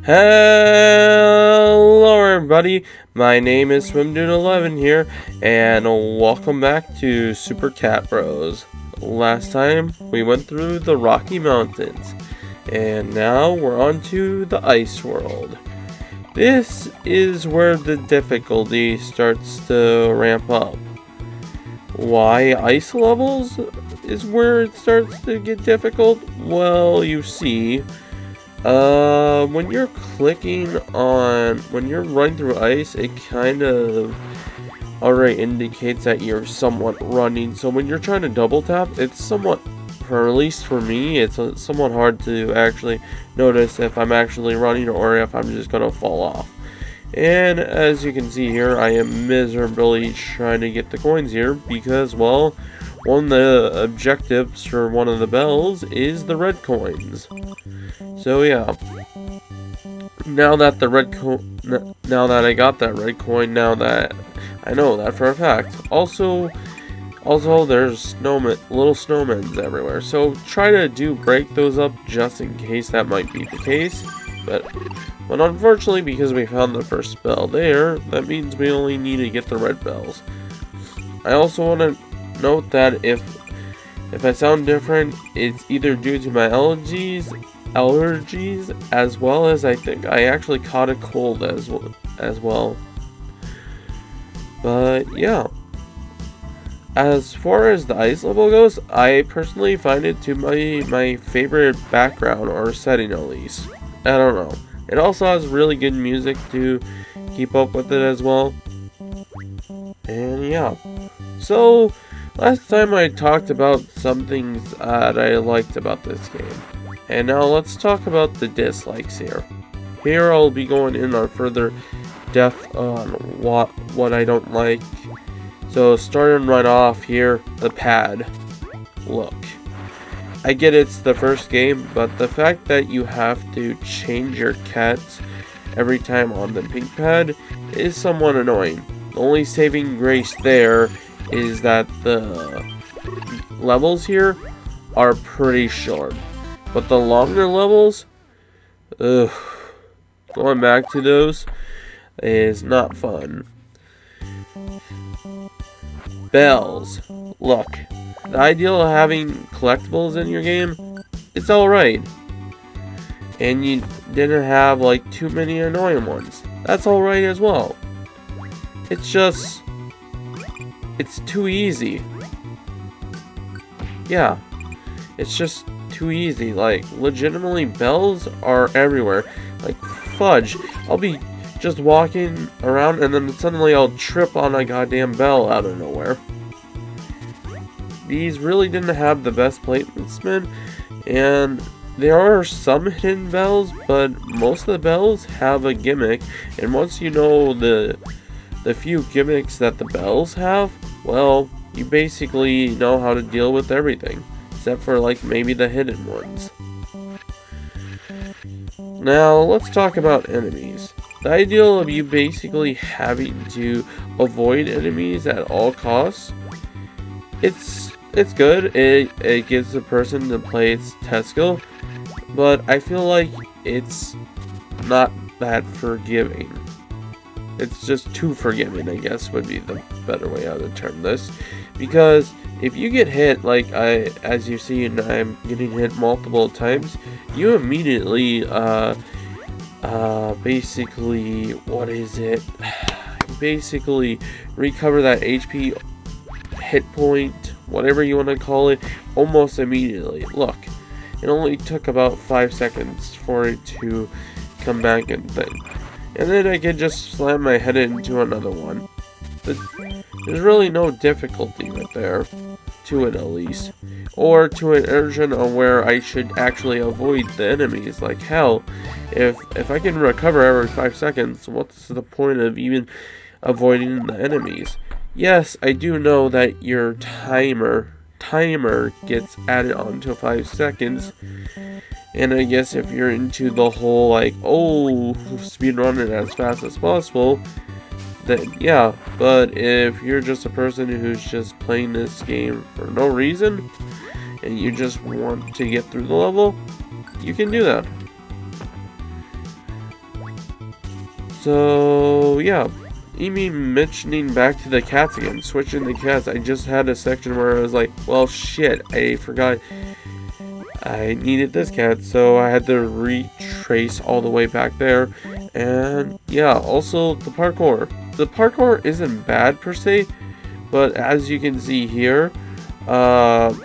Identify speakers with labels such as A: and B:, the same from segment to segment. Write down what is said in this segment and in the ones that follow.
A: Hello everybody, my name is Swimdude11 here, and welcome back to Super Cat Bros. Last time we went through the Rocky Mountains, and now we're on to the Ice World. This is where the difficulty starts to ramp up. Why ice levels is where it starts to get difficult? Well, you see, when you're when you're running through ice, it kind of already indicates that you're somewhat running. So when you're trying to double tap, it's somewhat, or at least for me, it's somewhat hard to actually notice if I'm actually running or if I'm just gonna fall off. And as you can see here, I am miserably trying to get the coins here because, well, one of the objectives for one of the bells is the red coins. So yeah, now that I got that red coin, now that I know that for a fact. Also there's little snowmen everywhere. So try to break those up just in case that might be the case. But unfortunately, because we found the first bell there, that means we only need to get the red bells. I also want to note that if I sound different, it's either due to my allergies, as well as I think I actually caught a cold as well. But yeah, as far as the ice level goes, I personally find it to my favorite background or setting, at least. I don't know. It also has really good music to keep up with it as well. And yeah, so last time I talked about some things that I liked about this game. And now let's talk about the dislikes here. Here I'll be going in on further depth on what I don't like. So starting right off here, the pad. Look, I get it's the first game, but the fact that you have to change your cats every time on the pink pad is somewhat annoying. The only saving grace there is that the levels here are pretty short. But the longer levels, going back to those is not fun. Bells. Look, the ideal of having collectibles in your game, it's alright. And you didn't have like too many annoying ones. That's alright as well. It's just, it's too easy. Yeah, it's just too easy. Like, legitimately, bells are everywhere. Like, fudge, I'll be just walking around and then suddenly I'll trip on a goddamn bell out of nowhere. These really didn't have the best placement, and there are some hidden bells, but most of the bells have a gimmick, and once you know the few gimmicks that the bells have, well, you basically know how to deal with everything, except for like maybe the hidden ones. Now let's talk about enemies. The ideal of you basically having to avoid enemies at all costs, it's good. It gives the person to play its test skill, but I feel like it's not that forgiving. It's just too forgiving, I guess, would be the better way how to term this. Because if you get hit, like as you see, and I'm getting hit multiple times, you immediately, basically, what is it? Basically, recover that HP, hit point, whatever you want to call it, almost immediately. Look, it only took about 5 seconds for it to come back and thing. And then I could just slam my head into another one. There's really no difficulty right there, to it at least. Or to an version of where I should actually avoid the enemies. Like hell, if I can recover every 5 seconds, what's the point of even avoiding the enemies? Yes, I do know that your timer gets added on to 5 seconds. And I guess if you're into the whole, like, oh, speedrun it as fast as possible, then yeah. But if you're just a person who's just playing this game for no reason, and you just want to get through the level, you can do that. So, yeah. Amy mentioning back to the cats again, switching the cats. I just had a section where I was like, well, shit, I forgot I needed this cat, so I had to retrace all the way back there. And yeah, also the parkour. The parkour isn't bad per se, but as you can see here,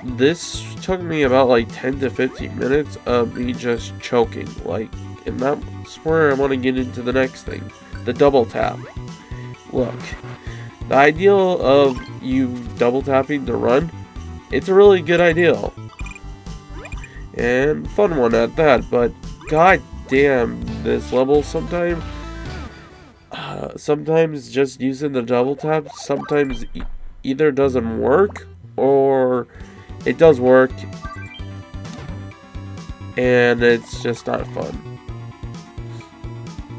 A: this took me about like 10 to 15 minutes of me just choking, like, and that's where I want to get into the next thing, the double tap. Look, the ideal of you double tapping to run, it's a really good idea. And fun one at that, but god damn, this level sometimes just using the double tap sometimes either doesn't work or it does work and it's just not fun.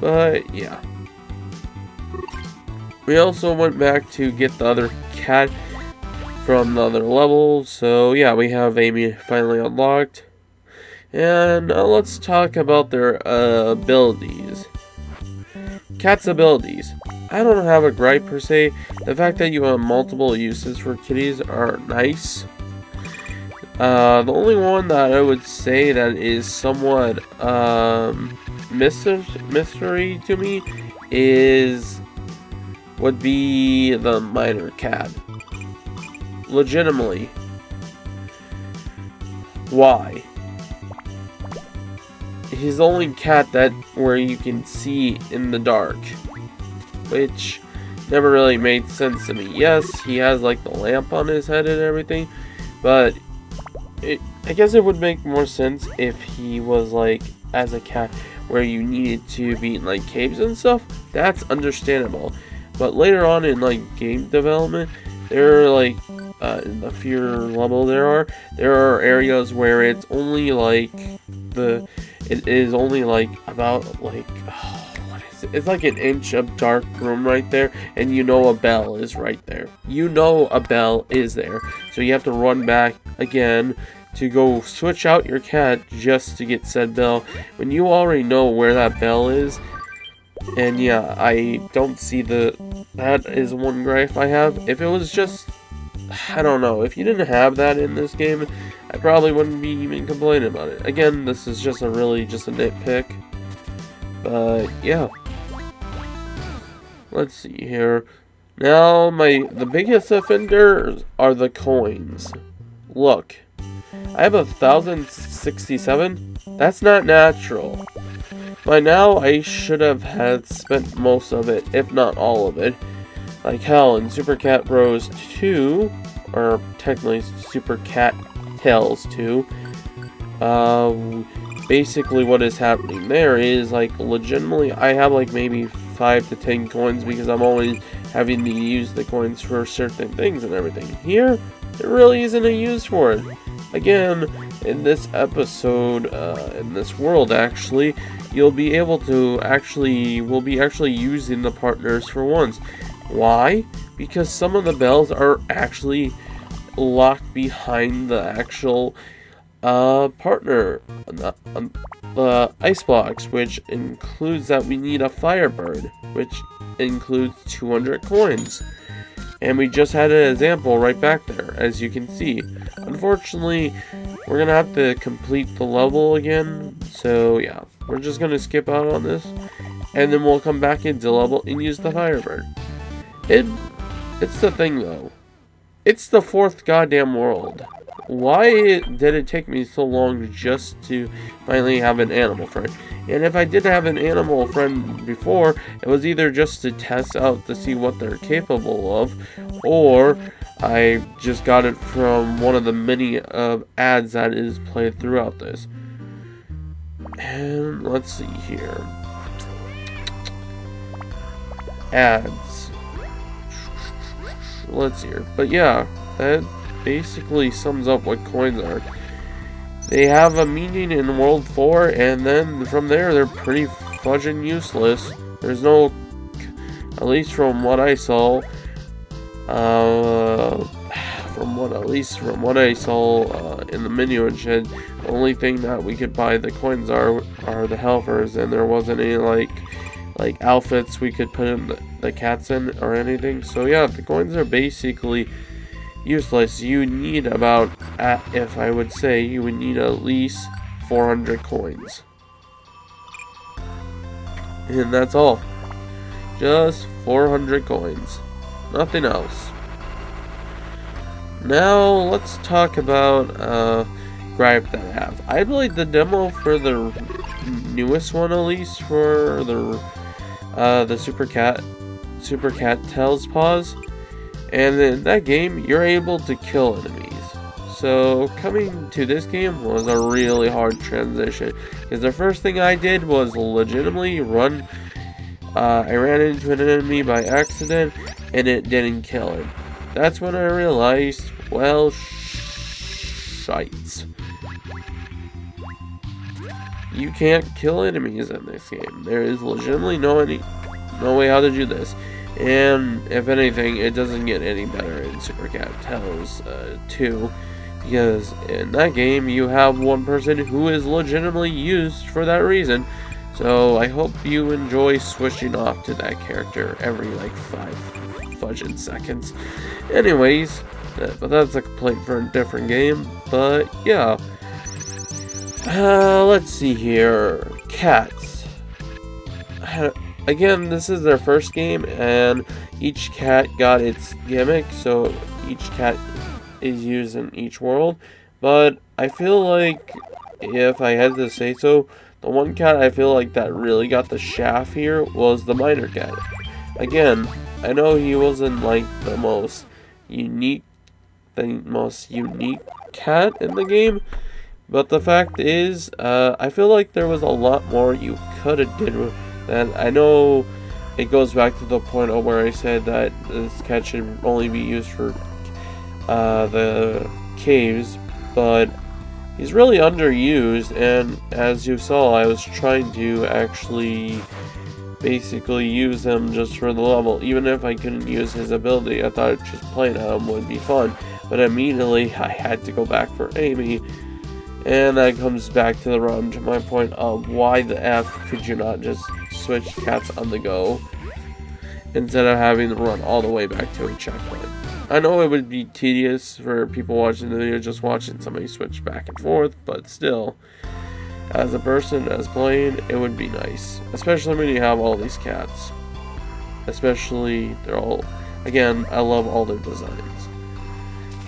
A: But yeah. We also went back to get the other cat from the other level, so yeah, we have Amy finally unlocked. And let's talk about their abilities. Cat's abilities. I don't have a gripe per se. The fact that you have multiple uses for kitties are nice. The only one that I would say that is somewhat mystery to me would be the minor cat. Legitimately. Why? He's the only cat that where you can see in the dark, which never really made sense to me. Yes, he has like the lamp on his head and everything, but I guess it would make more sense if he was like as a cat where you needed to be in like caves and stuff. That's understandable. But later on in like game development, there are like in the fear level there are areas where it's only like it is only like about like what is it? It's like an inch of dark room right there, and you know a bell is right there. You know a bell is there, so you have to run back again to go switch out your cat just to get said bell when you already know where that bell is. And yeah, I don't see that is one gripe I have. If it was just, I don't know, if you didn't have that in this game, I probably wouldn't be even complaining about it. Again, this is just a nitpick. But yeah. Let's see here. Now the biggest offenders are the coins. Look. I have 1,067. That's not natural. By now, I should have had spent most of it, if not all of it. Like hell, in Super Cat Bros 2, or technically Super Cat Tales 2, basically what is happening there is, like, legitimately, I have, like, maybe 5 to 10 coins because I'm always having to use the coins for certain things and everything. Here, there really isn't a use for it. Again, in this episode, in this world, actually, we'll be actually using the partners for once. Why? Because some of the bells are actually locked behind the actual partner, ice blocks, which includes that we need a firebird, which includes 200 coins. And we just had an example right back there, as you can see. Unfortunately, we're going to have to complete the level again. So, yeah. We're just going to skip out on this. And then we'll come back into level and use the Firebird. It's the thing, though. It's the 4th goddamn world. Why did it take me so long just to finally have an animal friend? And if I did have an animal friend before, it was either just to test out to see what they're capable of, or I just got it from one of the many ads that is played throughout this. And let's see here. Ads. Let's see here. But yeah, that basically sums up what coins are. They have a meaning in World 4, and then from there, they're pretty fudging useless. There's no, at least from what I saw, from what I saw in the menu and shit, the only thing that we could buy the coins are the helpers, and there wasn't any like like outfits we could put in the cats in or anything. So yeah, the coins are basically useless. You need about, if I would say, you would need at least 400 coins. And that's all. Just 400 coins. Nothing else. Now, let's talk about gripe that I have. I played the demo for the newest one, at least, for the Super Cat Tails Paws. And in that game, you're able to kill enemies. So coming to this game was a really hard transition, because the first thing I did was legitimately run. I ran into an enemy by accident, and it didn't kill him. That's when I realized, well, shites. You can't kill enemies in this game. There is legitimately no way how to do this. And if anything, it doesn't get any better in Super Cat Tails 2. Because in that game, you have one person who is legitimately used for that reason. So I hope you enjoy switching off to that character every like 5 fudging seconds. Anyways, but that's a complaint for a different game. But yeah. Let's see here. Cats. Again, this is their first game, and each cat got its gimmick, so each cat is used in each world. But I feel like, if I had to say so, the one cat I feel like that really got the shaft here was the miner cat. Again, I know he wasn't like the most unique cat in the game, but the fact is, I feel like there was a lot more you could have did with that. I know it goes back to the point of where I said that this cat should only be used for the caves, but he's really underused, and as you saw, I was trying to actually basically use him just for the level. Even if I couldn't use his ability, I thought just playing at him would be fun, but immediately I had to go back for Amy. And that comes back to my point of why the F could you not just switch cats on the go instead of having to run all the way back to a checkpoint. I know it would be tedious for people watching the video just watching somebody switch back and forth, but still, as a person as playing, it would be nice. Especially when you have all these cats. Especially, they're all, again, I love all their designs.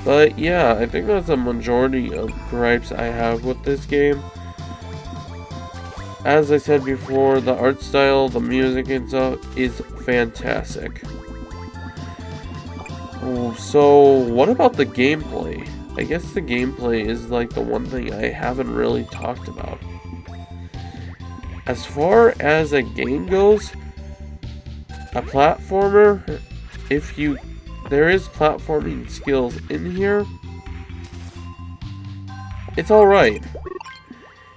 A: But yeah, I think that's a majority of gripes I have with this game. As I said before, the art style, the music and stuff is fantastic. So, what about the gameplay? I guess the gameplay is like the one thing I haven't really talked about. As far as a game goes, a platformer, there is platforming skills in here, it's alright.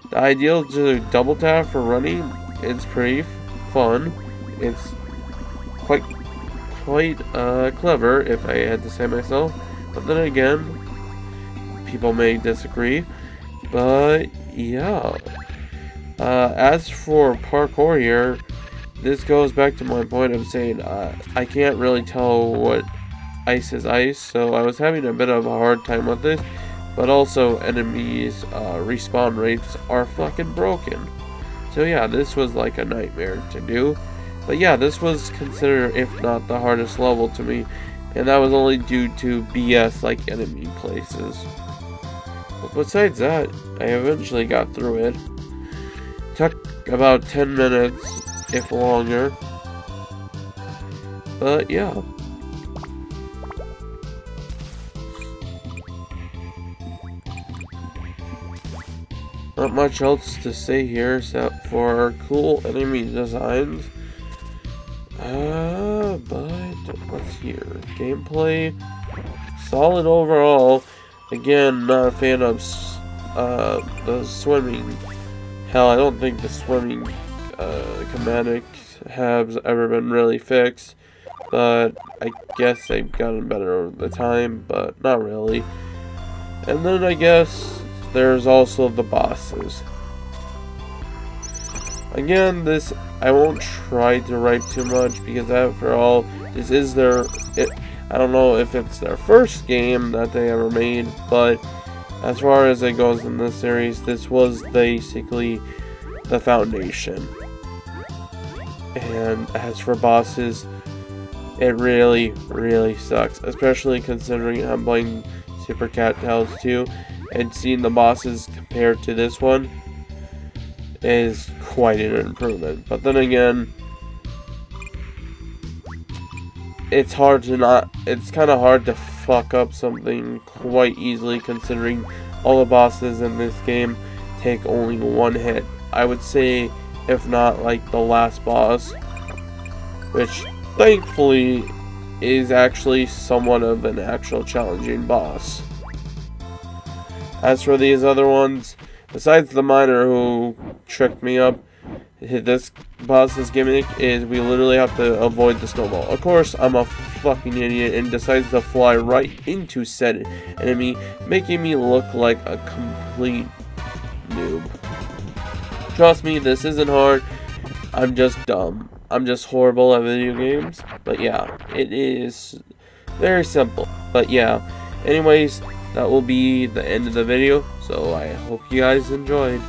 A: The ideal to double tap for running, it's pretty fun. It's quite clever, if I had to say myself. But then again, people may disagree. But yeah. As for parkour here, this goes back to my point of saying I can't really tell what ice is ice, so I was having a bit of a hard time with this. But also, enemies' respawn rates are fucking broken. So yeah, this was like a nightmare to do. But yeah, this was considered, if not the hardest level to me. And that was only due to BS like enemy places. But besides that, I eventually got through it. Took about 10 minutes, if longer. But yeah. Not much else to say here except for cool enemy designs. But what's here? Gameplay, solid overall. Again, not a fan of the swimming. Hell, I don't think the swimming schematics have ever been really fixed. But I guess they've gotten better over the time, but not really. And then I guess there's also the bosses. Again, this, I won't try to write too much because after all, this is their, I don't know if it's their first game that they ever made, but as far as it goes in this series, this was basically the foundation. And as for bosses, it really, really sucks, especially considering I'm playing Super Cat Tales 2, and seeing the bosses compared to this one is quite an improvement. But then again, it's kind of hard to fuck up something quite easily, considering all the bosses in this game take only one hit. I would say, if not like the last boss, which thankfully is actually somewhat of an actual challenging boss. As for these other ones, besides the miner who tricked me up, this boss's gimmick is we literally have to avoid the snowball. Of course, I'm a fucking idiot and decides to fly right into said enemy, making me look like a complete noob. Trust me, this isn't hard. I'm just dumb. I'm just horrible at video games. But yeah, it is very simple. But yeah, anyways, that will be the end of the video. So I hope you guys enjoyed.